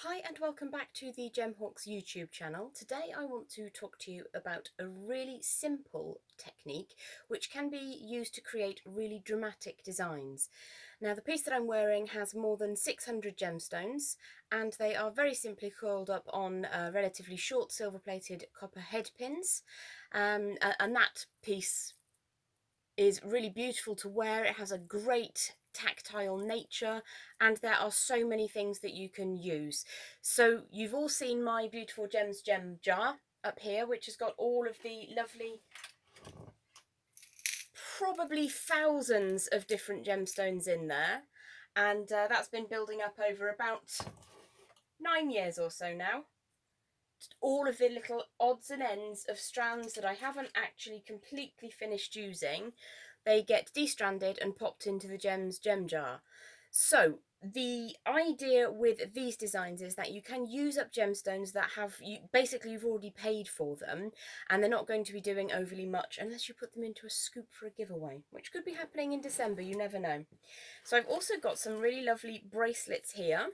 Hi and welcome back to the Jem Hawkes YouTube channel. Today I want to talk to you about a really simple technique which can be used to create really dramatic designs. Now the piece that I'm wearing has more than 600 gemstones and they are very simply coiled up on relatively short silver plated copper head pins, and that piece is really beautiful to wear. It has a great tactile nature and there are so many things that you can use. So you've all seen my beautiful Jem's gem jar up here, which has got all of the lovely, probably thousands of different gemstones in there, and that's been building up over about 9 years or so now. All of the little odds and ends of strands that I haven't actually completely finished using, they get destranded and popped into the Jem's gem jar. So the idea with these designs is that you can use up gemstones that you've already paid for them, and they're not going to be doing overly much unless you put them into a scoop for a giveaway, which could be happening in December, you never know. So I've also got some really lovely bracelets here.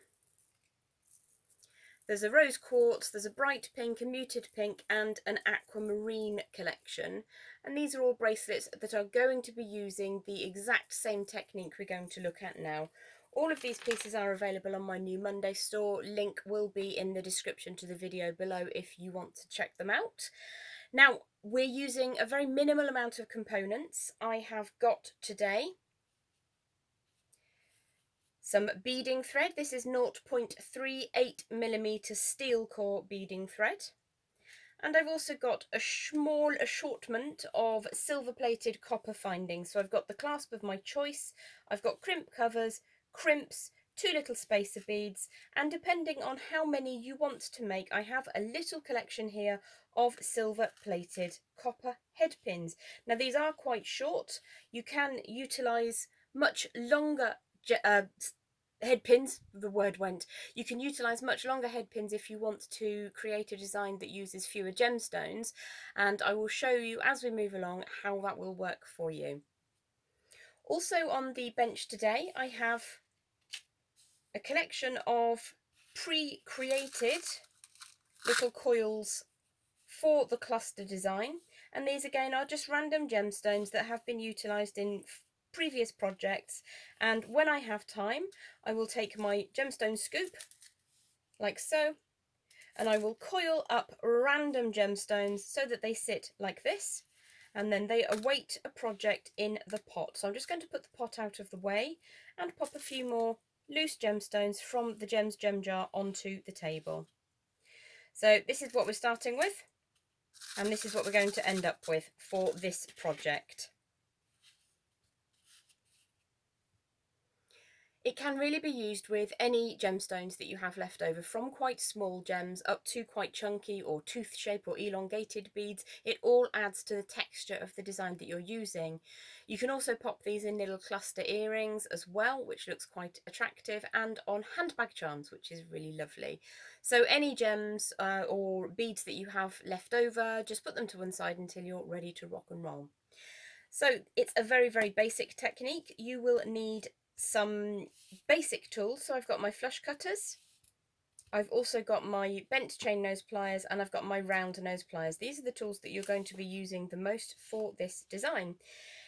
There's a rose quartz, there's a bright pink, a muted pink and an aquamarine collection, and these are all bracelets that are going to be using the exact same technique we're going to look at now. All of these pieces are available on my new Monday store. Link will be in the description to the video below if you want to check them out. Now we're using a very minimal amount of components. I have got today some beading thread. This is 0.38mm steel core beading thread. And I've also got a small assortment of silver plated copper findings. So I've got the clasp of my choice, I've got crimp covers, crimps, 2 little spacer beads, and depending on how many you want to make, I have a little collection here of silver plated copper head pins. Now these are quite short. You can utilise much longer head pins, the word went. You can utilise much longer head pins if you want to create a design that uses fewer gemstones, and I will show you as we move along how that will work for you. Also on the bench today I have a collection of pre-created little coils for the cluster design, and these again are just random gemstones that have been utilised in previous projects, and when I have time I will take my gemstone scoop like so, and I will coil up random gemstones so that they sit like this, and then they await a project in the pot. So I'm just going to put the pot out of the way and pop a few more loose gemstones from the Jem's gem jar onto the table. So this is what we're starting with, and this is what we're going to end up with for this project. It can really be used with any gemstones that you have left over, from quite small gems up to quite chunky or tooth shape or elongated beads. It all adds to the texture of the design that you're using. You can also pop these in little cluster earrings as well, which looks quite attractive, and on handbag charms, which is really lovely. So any gems or beads that you have left over, just put them to one side until you're ready to rock and roll. So it's a very, very basic technique. You will need some basic tools. So I've got my flush cutters, I've also got my bent chain nose pliers, and I've got my round nose pliers. These are the tools that you're going to be using the most for this design.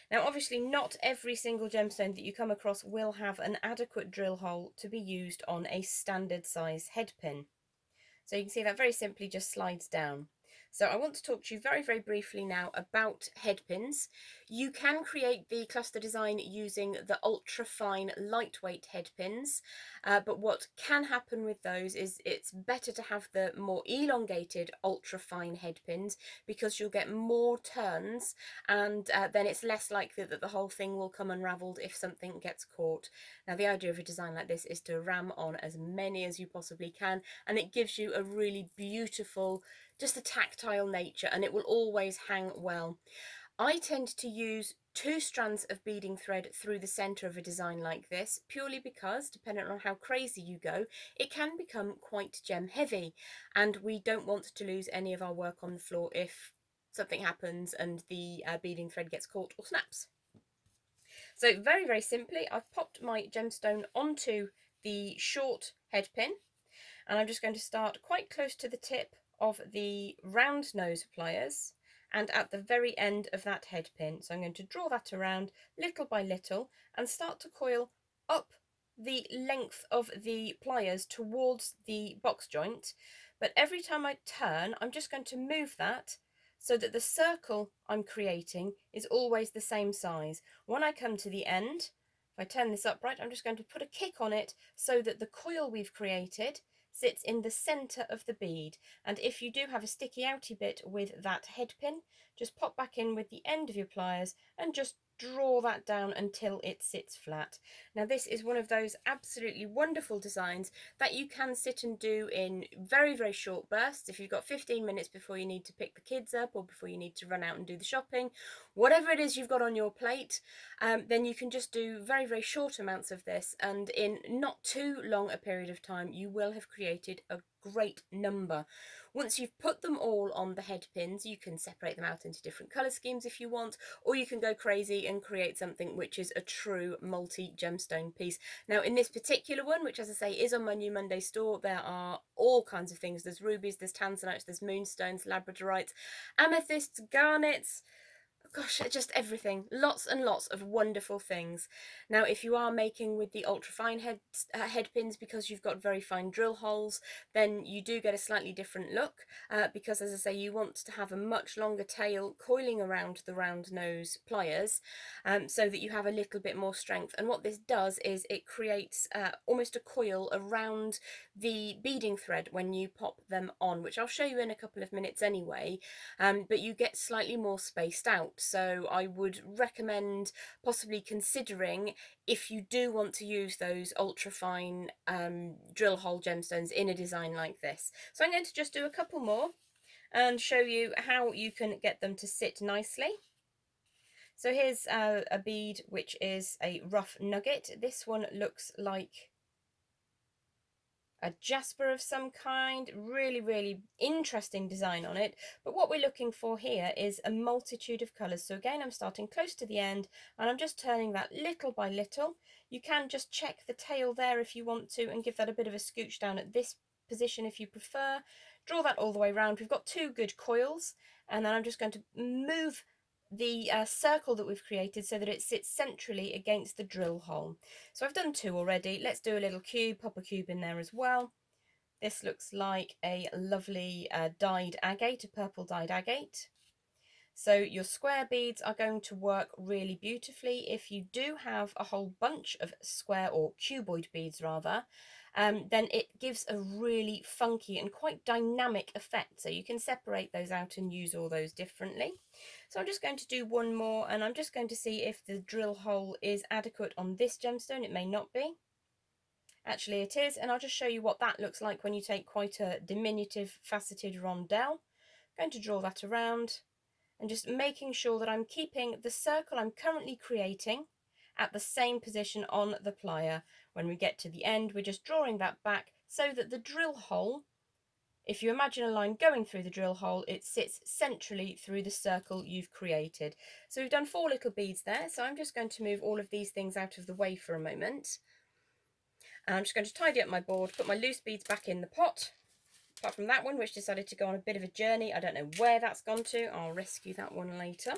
Now obviously not every single gemstone that you come across will have an adequate drill hole to be used on a standard size head pin. So you can see that very simply just slides down. So I want to talk to you very, very briefly now about head pins. You can create the cluster design using the ultra fine lightweight head pins, but what can happen with those is it's better to have the more elongated ultra fine head pins, because you'll get more turns, and then it's less likely that the whole thing will come unravelled if something gets caught. Now the idea of a design like this is to ram on as many as you possibly can, and it gives you a really beautiful, just a tactile nature, and it will always hang well. I tend to use 2 strands of beading thread through the centre of a design like this, purely because, depending on how crazy you go, it can become quite gem heavy, and we don't want to lose any of our work on the floor if something happens and the beading thread gets caught or snaps. So very, very simply, I've popped my gemstone onto the short head pin, And I'm just going to start quite close to the tip of the round nose pliers and at the very end of that head pin. So I'm going to draw that around little by little and start to coil up the length of the pliers towards the box joint. But every time I turn, I'm just going to move that so that the circle I'm creating is always the same size. When I come to the end, if I turn this upright, I'm just going to put a kick on it so that the coil we've created sits in the centre of the bead. And if you do have a sticky outy bit with that head pin, just pop back in with the end of your pliers and just draw that down until it sits flat. Now this is one of those absolutely wonderful designs that you can sit and do in very, very short bursts. If you've got 15 minutes before you need to pick the kids up or before you need to run out and do the shopping, whatever it is you've got on your plate, then you can just do very, very short amounts of this, and in not too long a period of time you will have created a great number. Once you've put them all on the head pins, you can separate them out into different colour schemes if you want, or you can go crazy and create something which is a true multi-gemstone piece. Now in this particular one, which as I say is on my New Monday store, there are all kinds of things. There's rubies, there's tanzanites, there's moonstones, labradorites, amethysts, garnets, gosh, just everything. Lots and lots of wonderful things. Now, if you are making with the ultra fine head pins because you've got very fine drill holes, then you do get a slightly different look because, as I say, you want to have a much longer tail coiling around the round nose pliers so that you have a little bit more strength. And what this does is it creates almost a coil around the beading thread when you pop them on, which I'll show you in a couple of minutes anyway, but you get slightly more spaced out. So I would recommend possibly considering, if you do want to use those ultra fine drill hole gemstones in a design like this. So I'm going to just do a couple more and show you how you can get them to sit nicely. So here's a bead which is a rough nugget. This one looks like a jasper of some kind. Really, really interesting design on it. But what we're looking for here is a multitude of colours. So again, I'm starting close to the end and I'm just turning that little by little. You can just check the tail there if you want to and give that a bit of a scooch down at this position if you prefer. Draw that all the way around. We've got two good coils, and then I'm just going to move the circle that we've created so that it sits centrally against the drill hole. So I've done two already. Let's do a little cube, pop a cube in there as well. This looks like a lovely dyed agate, a purple dyed agate. So your square beads are going to work really beautifully. If you do have a whole bunch of square or cuboid beads rather, then it gives a really funky and quite dynamic effect. So you can separate those out and use all those differently. So I'm just going to do one more, and I'm just going to see if the drill hole is adequate on this gemstone. It may not be. Actually it is, and I'll just show you what that looks like when you take quite a diminutive faceted rondelle. I'm going to draw that around and just making sure that I'm keeping the circle I'm currently creating at the same position on the plier. When we get to the end, we're just drawing that back so that the drill hole, if you imagine a line going through the drill hole, it sits centrally through the circle you've created. So we've done 4 little beads there, so I'm just going to move all of these things out of the way for a moment. And I'm just going to tidy up my board, put my loose beads back in the pot. Apart from that one, which decided to go on a bit of a journey. I don't know where that's gone to. I'll rescue that one later.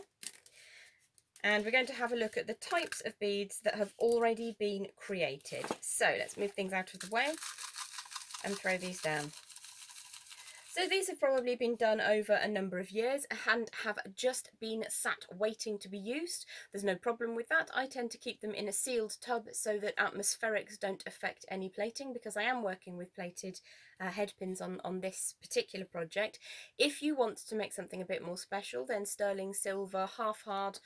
And we're going to have a look at the types of beads that have already been created. So let's move things out of the way and throw these down. So these have probably been done over a number of years and have just been sat waiting to be used. There's no problem with that. I tend to keep them in a sealed tub so that atmospherics don't affect any plating, because I am working with plated head pins on this particular project. If you want to make something a bit more special, then sterling silver, half hard,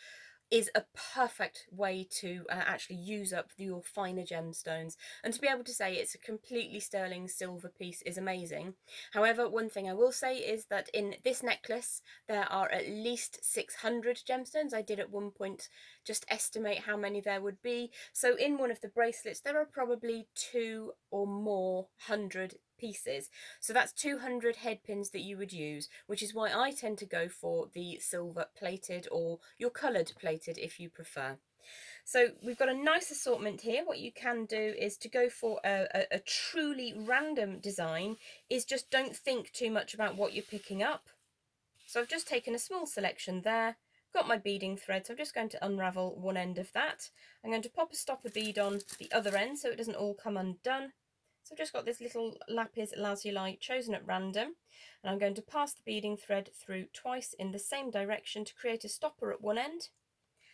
is a perfect way to actually use up your finer gemstones. And to be able to say it's a completely sterling silver piece is amazing. However, one thing I will say is that in this necklace there are at least 600 gemstones. I did at one point just estimate how many there would be. So in one of the bracelets there are probably 2 or more hundred pieces. So that's 200 head pins that you would use, which is why I tend to go for the silver plated, or your coloured plated if you prefer. So we've got a nice assortment here. What you can do is to go for a truly random design is just don't think too much about what you're picking up. So I've just taken a small selection there, got my beading thread, so I'm just going to unravel one end of that. I'm going to pop a stopper bead on the other end so it doesn't all come undone. So I've just got this little lapis lazuli chosen at random, and I'm going to pass the beading thread through twice in the same direction to create a stopper at one end,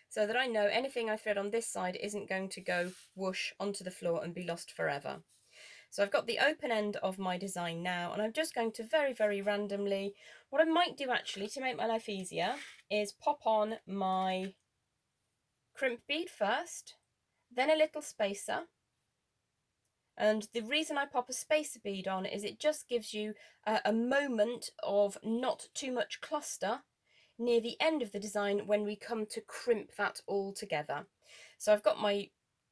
so that I know anything I thread on this side isn't going to go whoosh onto the floor and be lost forever. So I've got the open end of my design now, and I'm just going to very, very randomly, what I might do actually to make my life easier is pop on my crimp bead first, then a little spacer. And the reason I pop a spacer bead on is it just gives you a moment of not too much cluster near the end of the design when we come to crimp that all together. So I've got my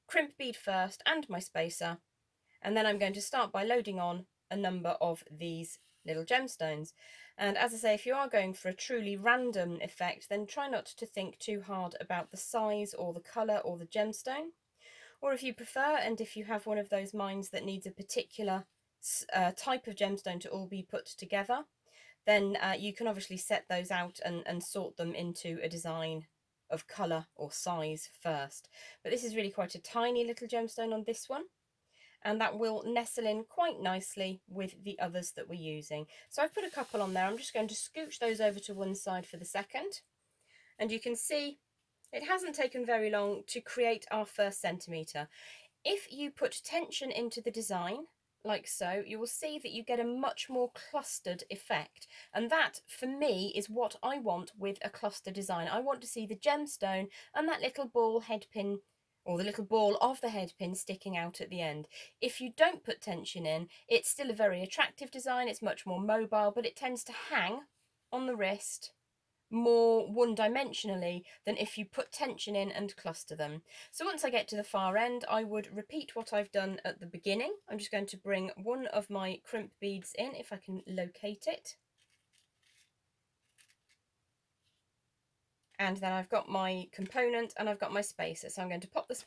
crimp bead first and my spacer, and then I'm going to start by loading on a number of these little gemstones. And as I say, if you are going for a truly random effect, then try not to think too hard about the size or the colour or the gemstone. Or if you prefer, and if you have one of those minds that needs a particular type of gemstone to all be put together, then you can obviously set those out and sort them into a design of colour or size first. But this is really quite a tiny little gemstone on this one, and that will nestle in quite nicely with the others that we're using. So I've put a couple on there. I'm just going to scooch those over to one side for the second, and you can see it hasn't taken very long to create our first centimetre. If you put tension into the design, like so, you will see that you get a much more clustered effect. And that, for me, is what I want with a cluster design. I want to see the gemstone and that little ball head pin, or the little ball of the head pin sticking out at the end. If you don't put tension in, it's still a very attractive design. It's much more mobile, but it tends to hang on the wrist more one-dimensionally than if you put tension in and cluster them. So once I get to the far end, I would repeat what I've done at the beginning. I'm just going to bring one of my crimp beads in, if I can locate it. And then I've got my component and I've got my spacer. So I'm going to pop this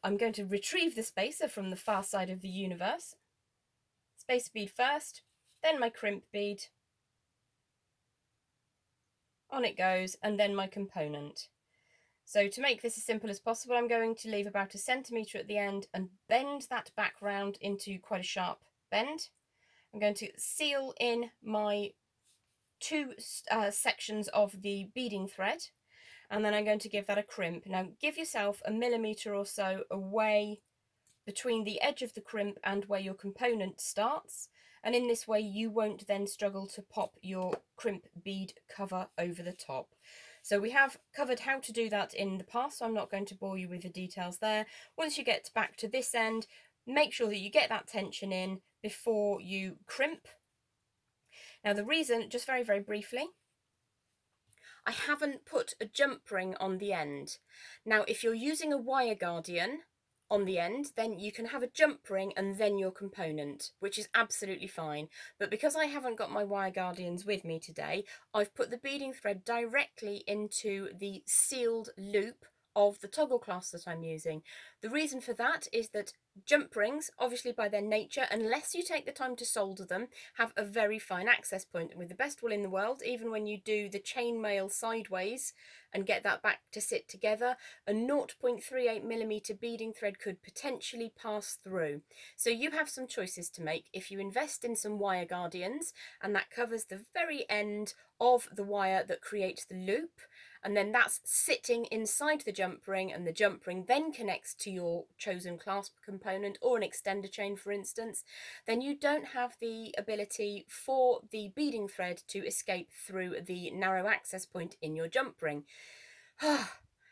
I'm going to retrieve the spacer from the far side of the universe. Spacer bead first, then my crimp bead. On it goes, and then my component. So to make this as simple as possible, I'm going to leave about a centimetre at the end and bend that back round into quite a sharp bend. I'm going to seal in my two sections of the beading thread, and then I'm going to give that a crimp. Now give yourself a millimetre or so away between the edge of the crimp and where your component starts, and in this way you won't then struggle to pop your crimp bead cover over the top. So we have covered how to do that in the past, so I'm not going to bore you with the details there. Once you get back to this end, make sure that you get that tension in before you crimp. Now the reason, just very, very briefly, I haven't put a jump ring on the end. Now if you're using a wire guardian on the end, then you can have a jump ring and then your component, which is absolutely fine. But because I haven't got my wire guardians with me today, I've put the beading thread directly into the sealed loop of the toggle clasp that I'm using. The reason for that is that jump rings, obviously by their nature, unless you take the time to solder them, have a very fine access point. With the best will in the world, even when you do the chainmail sideways and get that back to sit together, a 0.38mm beading thread could potentially pass through. So you have some choices to make. If you invest in some wire guardians, and that covers the very end of the wire that creates the loop, and then that's sitting inside the jump ring, and the jump ring then connects to your chosen clasp component or an extender chain, for instance, then you don't have the ability for the beading thread to escape through the narrow access point in your jump ring.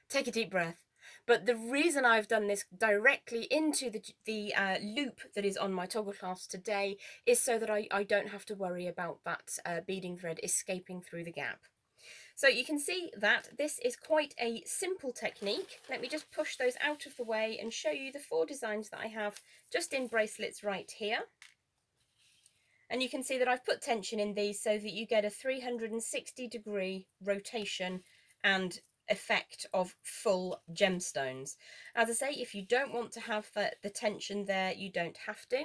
Take a deep breath. But the reason I've done this directly into the loop that is on my toggle clasp today is so that I don't have to worry about that beading thread escaping through the gap. So you can see that this is quite a simple technique. Let me just push those out of the way and show you the 4 designs that I have just in bracelets right here. And you can see that I've put tension in these so that you get a 360-degree rotation and effect of full gemstones. As I say, if you don't want to have the tension there, you don't have to.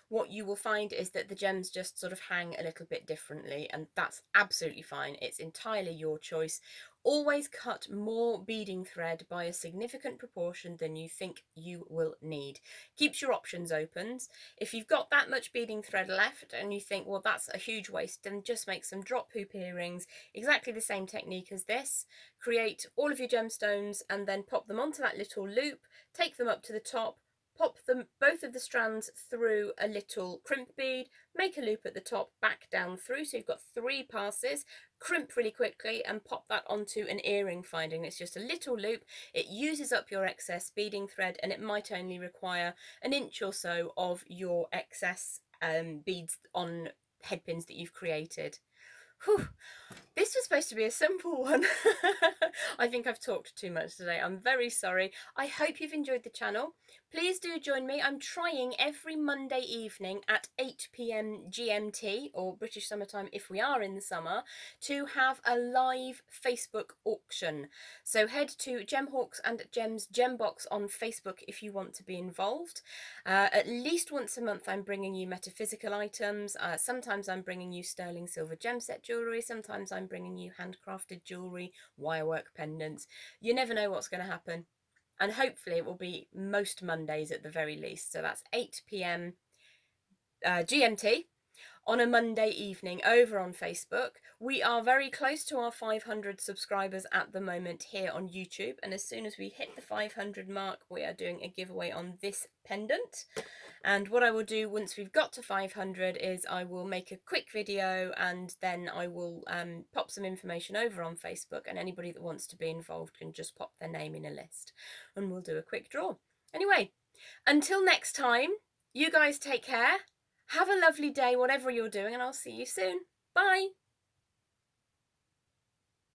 What you will find is that the gems just sort of hang a little bit differently, and that's absolutely fine. It's entirely your choice. Always cut more beading thread by a significant proportion than you think you will need. Keeps your options open. If you've got that much beading thread left and you think, well, that's a huge waste, then just make some drop hoop earrings, exactly the same technique as this. Create all of your gemstones and then pop them onto that little loop, take them up to the top, pop them both of the strands through a little crimp bead, make a loop at the top, back down through, so you've got 3 passes, crimp really quickly and pop that onto an earring finding. It's just a little loop. It uses up your excess beading thread and it might only require an inch or so of your excess beads on headpins that you've created. Whew. This was supposed to be a simple one. I think I've talked too much today. I'm very sorry. I hope you've enjoyed the channel. Please do join me. I'm trying every Monday evening at 8 p.m. GMT, or British Summer Time if we are in the summer, to have a live Facebook auction. So head to Jem Hawkes and Jem's Gem Box on Facebook if you want to be involved. At least once a month I'm bringing you metaphysical items. Sometimes I'm bringing you sterling silver gem set jewellery. Sometimes I'm bringing you handcrafted jewellery, wirework pendants. You never know what's going to happen. And hopefully it will be most Mondays at the very least. So that's 8 p.m. GMT on a Monday evening over on Facebook. We are very close to our 500 subscribers at the moment here on YouTube, and as soon as we hit the 500 mark we are doing a giveaway on this pendant. And what I will do once we've got to 500 is I will make a quick video and then I will pop some information over on Facebook, and anybody that wants to be involved can just pop their name in a list and we'll do a quick draw. Anyway, until next time, you guys take care. Have a lovely day, whatever you're doing, and I'll see you soon. Bye!